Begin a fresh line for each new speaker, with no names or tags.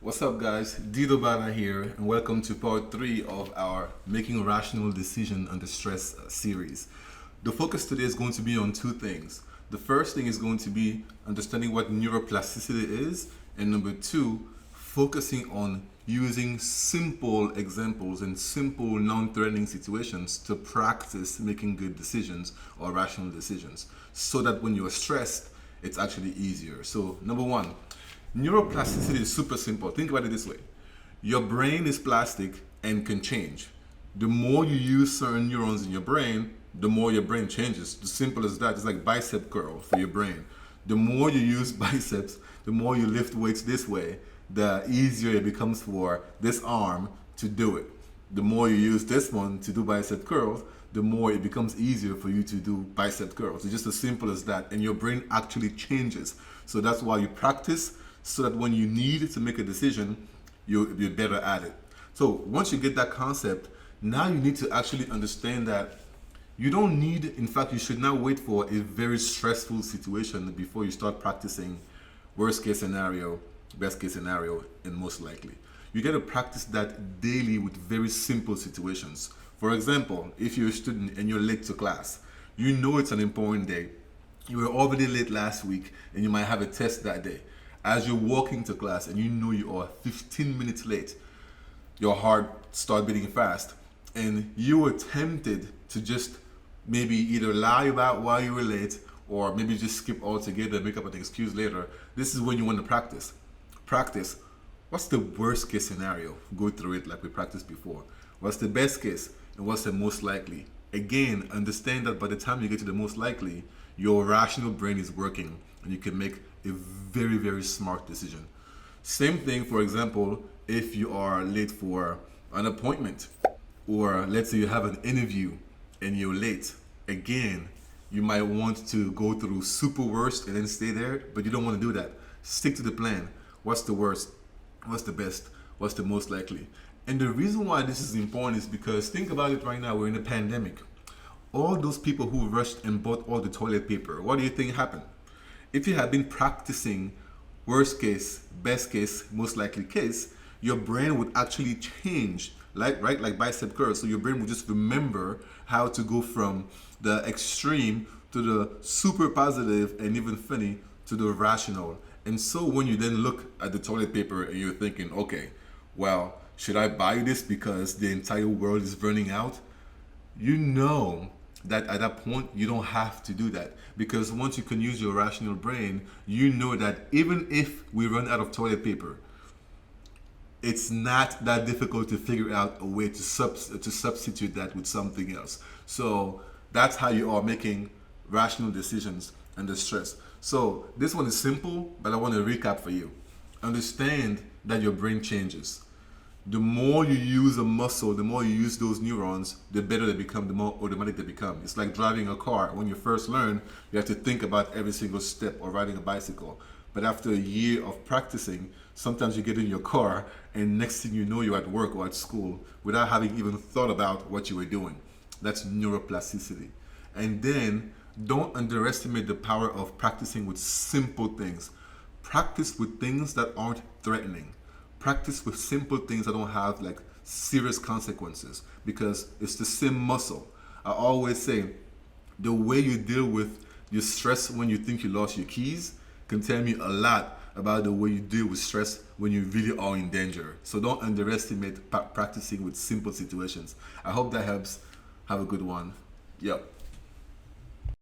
What's up, guys? Dido Bana here, and welcome to part 3 of our Making Rational Decision Under Stress series. The focus today is going to be on two things. The first thing is going to be understanding what neuroplasticity is, and number two, focusing on using simple examples and simple non-threatening situations to practice making good decisions or rational decisions so that when you're stressed, it's actually easier. So, number one, neuroplasticity is super simple. Think about it this way: your brain is plastic and can change. The more you use certain neurons in your brain, the more your brain changes. As simple as that. It's like bicep curl for your brain. The more you use biceps, the more you lift weights this way, the easier it becomes for this arm to do it. The more you use this one to do bicep curls, the more it becomes easier for you to do bicep curls. It's just as simple as that. And your brain actually changes. So that's why you practice, so that when you need to make a decision, you'll be better at it. So once you get that concept, now you need to actually understand that you don't need, in fact, you should not wait for a very stressful situation before you start practicing worst case scenario, best case scenario, and most likely. You got to practice that daily with very simple situations. For example, if you're a student and you're late to class, you know it's an important day. You were already late last week and you might have a test that day. As you're walking to class and you know you are 15 minutes late, your heart starts beating fast, and you were tempted to just maybe either lie about why you were late or maybe just skip altogether and make up an excuse later. This is when you want to practice. Practice. What's the worst case scenario? Go through it like we practiced before. What's the best case and what's the most likely? Again, understand that by the time you get to the most likely, your rational brain is working and you can make a very, very smart decision. Same thing, for example, if you are late for an appointment, or let's say you have an interview and you're late. Again, you might want to go through super worst and then stay there, but you don't want to do that. Stick to the plan. What's the worst? What's the best? What's the most likely? And the reason why this is important is because think about it right now, we're in a pandemic. All those people who rushed and bought all the toilet paper, what do you think happened? If you had been practicing worst case, best case, most likely case, your brain would actually change, like bicep curls. So your brain would just remember how to go from the extreme to the super positive and even funny to the rational. And so when you then look at the toilet paper and you're thinking, okay, well, should I buy this because the entire world is burning out? You know that at that point you don't have to do that, because once you can use your rational brain, you know that even if we run out of toilet paper, it's not that difficult to figure out a way to substitute that with something else. So that's how you are making rational decisions under stress. So this one is simple, but I want to recap for you. Understand that your brain changes. The more you use a muscle, the more you use those neurons, the better they become, the more automatic they become. It's like driving a car. When you first learn, you have to think about every single step, or riding a bicycle. But after a year of practicing, sometimes you get in your car and next thing you know, you're at work or at school without having even thought about what you were doing. That's neuroplasticity. And then don't underestimate the power of practicing with simple things. Practice with things that aren't threatening. Practice with simple things that don't have like serious consequences, because it's the same muscle. I always say the way you deal with your stress when you think you lost your keys can tell me a lot about the way you deal with stress when you really are in danger. So don't underestimate practicing with simple situations. I hope that helps. Have a good one. Yep.